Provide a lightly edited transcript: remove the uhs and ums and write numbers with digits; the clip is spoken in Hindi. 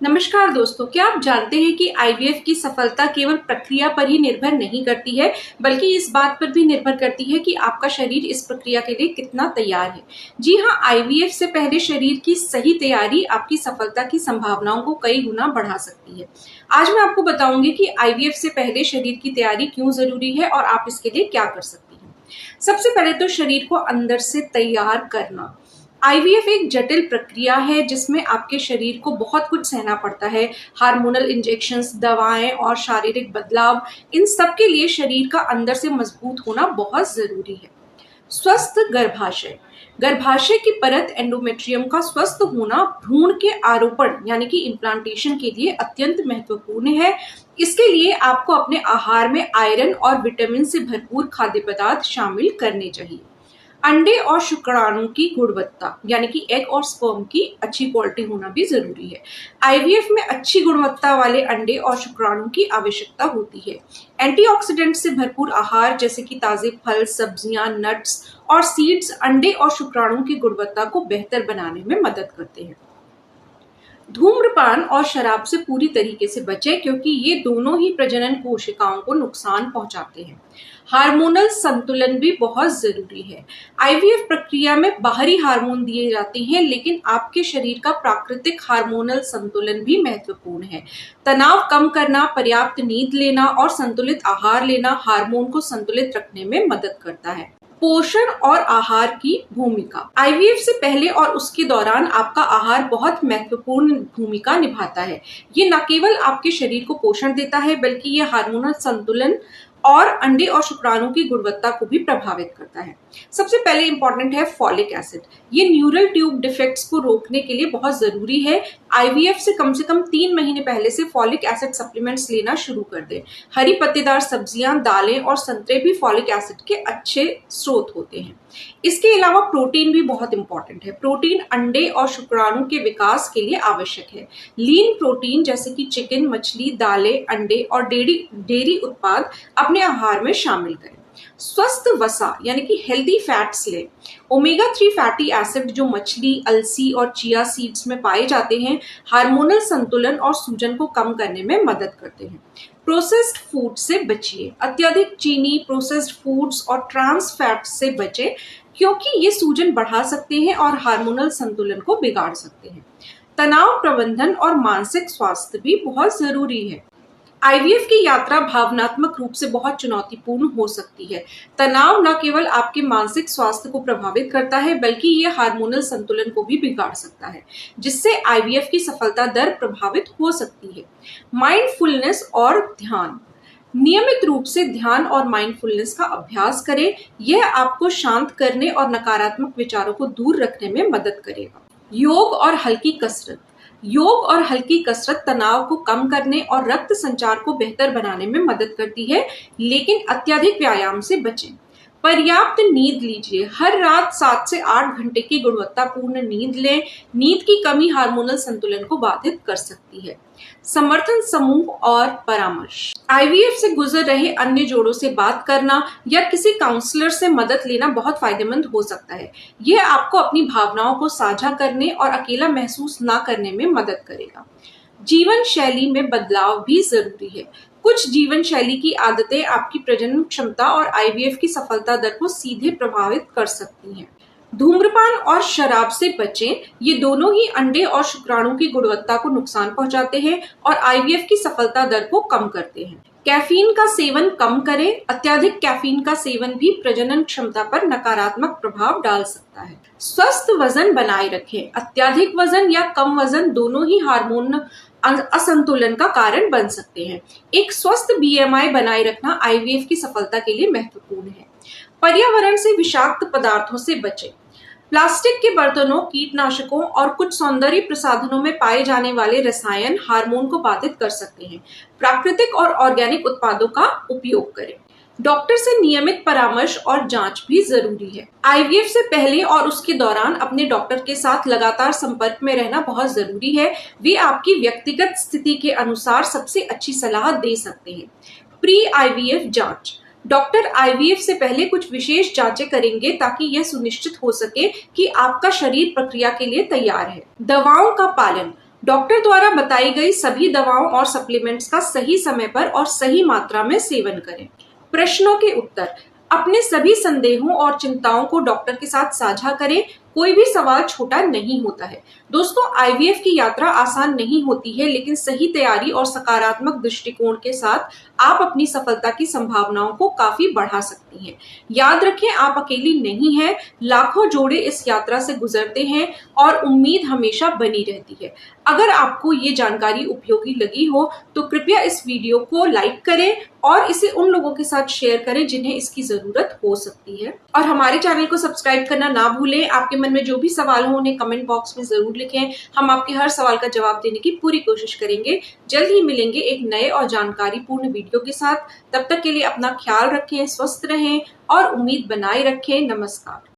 नमस्कार दोस्तों, क्या आप जानते हैं कि आईवीएफ की सफलता केवल प्रक्रिया पर ही निर्भर नहीं करती है, बल्कि इस बात पर भी निर्भर करती है कि आपका शरीर इस प्रक्रिया के लिए कितना तैयार है। जी हाँ, आईवीएफ से पहले शरीर की सही तैयारी आपकी सफलता की संभावनाओं को कई गुना बढ़ा सकती है। आज मैं आपको बताऊंगी कि आईवीएफ से पहले शरीर की तैयारी क्यों जरूरी है और आप इसके लिए क्या कर सकती हैं। सबसे पहले तो शरीर को अंदर से तैयार करना। आईवीएफ एक जटिल प्रक्रिया है जिसमें आपके शरीर को बहुत कुछ सहना पड़ता है। हार्मोनल इंजेक्शंस, दवाएं और शारीरिक बदलाव, इन सब के लिए शरीर का अंदर से मजबूत होना बहुत जरूरी है। स्वस्थ गर्भाशय। गर्भाशय की परत एंडोमेट्रियम का स्वस्थ होना भ्रूण के आरोपण यानी कि इम्प्लांटेशन के लिए अत्यंत महत्वपूर्ण है। इसके लिए आपको अपने आहार में आयरन और विटामिन से भरपूर खाद्य पदार्थ शामिल करने चाहिए। अंडे और शुक्राणु की गुणवत्ता यानी कि एग और स्पर्म की अच्छी क्वालिटी होना भी जरूरी है। आईवीएफ में अच्छी गुणवत्ता वाले अंडे और शुक्राणु की आवश्यकता होती है। एंटीऑक्सीडेंट से भरपूर आहार जैसे कि ताजे फल, सब्जियां, नट्स और सीड्स अंडे और शुक्राणु की गुणवत्ता को बेहतर बनाने में मदद करते हैं। धूम्रपान और शराब से पूरी तरीके से बचें क्योंकि ये दोनों ही प्रजनन कोशिकाओं को नुकसान पहुंचाते हैं। हार्मोनल संतुलन भी बहुत जरूरी है। आईवीएफ प्रक्रिया में बाहरी हार्मोन दिए जाते हैं, लेकिन आपके शरीर का प्राकृतिक हार्मोनल संतुलन भी महत्वपूर्ण है। तनाव कम करना, पर्याप्त नींद लेना और संतुलित आहार लेना हार्मोन को संतुलित रखने में मदद करता है। पोषण और आहार की भूमिका। आईवीएफ से पहले और उसके दौरान आपका आहार बहुत महत्वपूर्ण भूमिका निभाता है। ये न केवल आपके शरीर को पोषण देता है, बल्कि ये हार्मोनल संतुलन और अंडे और शुक्राणु की गुणवत्ता को भी प्रभावित करता है। सबसे पहले इंपॉर्टेंट है फॉलिक एसिड। ये न्यूरल ट्यूब डिफेक्ट्स को रोकने के लिए बहुत जरूरी है। आईवीएफ से कम 3 महीने पहले से फॉलिक एसिड सप्लीमेंट्स लेना शुरू कर दें। हरी पत्तेदार सब्जियां, दालें और संतरे भी फॉलिक एसिड के अच्छे स्रोत होते हैं। इसके अलावा प्रोटीन भी बहुत इंपॉर्टेंट है। प्रोटीन अंडे और शुक्राणु के विकास के लिए आवश्यक है। लीन प्रोटीन जैसे कि चिकन, मछली, दालें, अंडे और डेयरी उत्पाद अपने आहार में शामिल करें। स्वस्थ वसा यानी कि हेल्दी फैट्स लें। ओमेगा 3 फैटी एसिड जो मछली, अलसी और चिया सीड्स में पाए जाते हैं, हार्मोनल संतुलन और सूजन को कम करने में मदद करते हैं। प्रोसेस्ड फूड से बचिए। अत्यधिक चीनी, प्रोसेस्ड फूड्स और ट्रांस फैट्स से बचें क्योंकि ये सूजन बढ़ा सकते हैं और हार्मोनल संतुलन को बिगाड़ सकते हैं। तनाव प्रबंधन और मानसिक स्वास्थ्य भी बहुत जरूरी है। आईवीएफ की यात्रा भावनात्मक रूप से बहुत चुनौतीपूर्ण हो सकती है। तनाव न केवल आपके मानसिक स्वास्थ्य को प्रभावित करता है, बल्कि ये हार्मोनल संतुलन को भी बिगाड़ सकता है, जिससे आईवीएफ की सफलता दर प्रभावित हो सकती है। माइंडफुलनेस और ध्यान। नियमित रूप से ध्यान और माइंडफुलनेस का अभ्यास करें। यह आपको शांत करने और नकारात्मक विचारों को दूर रखने में मदद करेगा। योग और हल्की कसरत। योग और हल्की कसरत तनाव को कम करने और रक्त संचार को बेहतर बनाने में मदद करती है, लेकिन अत्यधिक व्यायाम से बचें। पर्याप्त नींद लीजिए। हर रात 7 से 8 घंटे की गुणवत्तापूर्ण नींद लें। नींद की कमी हार्मोनल संतुलन को बाधित कर सकती है। समर्थन समूह और परामर्श। आईवीएफ से गुजर रहे अन्य जोड़ों से बात करना या किसी काउंसलर से मदद लेना बहुत फायदेमंद हो सकता है। यह आपको अपनी भावनाओं को साझा करने और अकेला महसूस ना करने में मदद करेगा। जीवन शैली में बदलाव भी जरूरी है। कुछ जीवन शैली की आदतें आपकी प्रजनन क्षमता और आईवीएफ की सफलता दर को सीधे प्रभावित कर सकती हैं। धूम्रपान और शराब से बचें। ये दोनों ही अंडे और शुक्राणु की गुणवत्ता को नुकसान पहुंचाते हैं और आईवीएफ की सफलता दर को कम करते हैं। कैफीन का सेवन कम करें। अत्यधिक कैफीन का सेवन भी प्रजनन क्षमता पर नकारात्मक प्रभाव डाल सकता है। स्वस्थ वजन बनाए रखें। अत्यधिक वजन या कम वजन दोनों ही हार्मोन असंतुलन का कारण बन सकते हैं। एक स्वस्थ बीएमआई बनाए रखना आईवीएफ की सफलता के लिए महत्वपूर्ण है। पर्यावरण से विषाक्त पदार्थों से बचें। प्लास्टिक के बर्तनों, कीटनाशकों और कुछ सौंदर्य प्रसाधनों में पाए जाने वाले रसायन हार्मोन को बाधित कर सकते हैं। प्राकृतिक और ऑर्गेनिक उत्पादों का उपयोग करें। डॉक्टर से नियमित परामर्श और जांच भी जरूरी है। आईवीएफ से पहले और उसके दौरान अपने डॉक्टर के साथ लगातार संपर्क में रहना बहुत जरूरी है। वे आपकी व्यक्तिगत स्थिति के अनुसार सबसे अच्छी सलाह दे सकते हैं। प्री आईवीएफ जांच। डॉक्टर आईवीएफ से पहले कुछ विशेष जांचें करेंगे ताकि यह सुनिश्चित हो सके कि आपका शरीर प्रक्रिया के लिए तैयार है। दवाओं का पालन। डॉक्टर द्वारा बताई गई सभी दवाओं और सप्लीमेंट्स का सही समय पर और सही मात्रा में सेवन करें। प्रश्नों के उत्तर। अपने सभी संदेहों और चिंताओं को डॉक्टर के साथ साझा करें। कोई भी सवाल छोटा नहीं होता है। दोस्तों, आईवीएफ की यात्रा आसान नहीं होती है, लेकिन सही तैयारी और सकारात्मक दृष्टिकोण के साथ आप अपनी सफलता की संभावनाओं को काफी बढ़ा सकती हैं। याद रखें, आप अकेली नहीं हैं। लाखों जोड़े इस यात्रा से गुजरते हैं और उम्मीद हमेशा बनी रहती है। अगर आपको ये जानकारी उपयोगी लगी हो तो कृपया इस वीडियो को लाइक करें और इसे उन लोगों के साथ शेयर करें जिन्हें इसकी जरूरत हो सकती है। और हमारे चैनल को सब्सक्राइब करना ना भूलें। आपके मन में जो भी सवाल हो उन्हें कमेंट बॉक्स में जरूर लिखें। हम आपके हर सवाल का जवाब देने की पूरी कोशिश करेंगे। जल्द ही मिलेंगे एक नए और जानकारीपूर्ण वीडियो के साथ। तब तक के लिए अपना ख्याल रखें, स्वस्थ रहें और उम्मीद बनाए रखें। नमस्कार।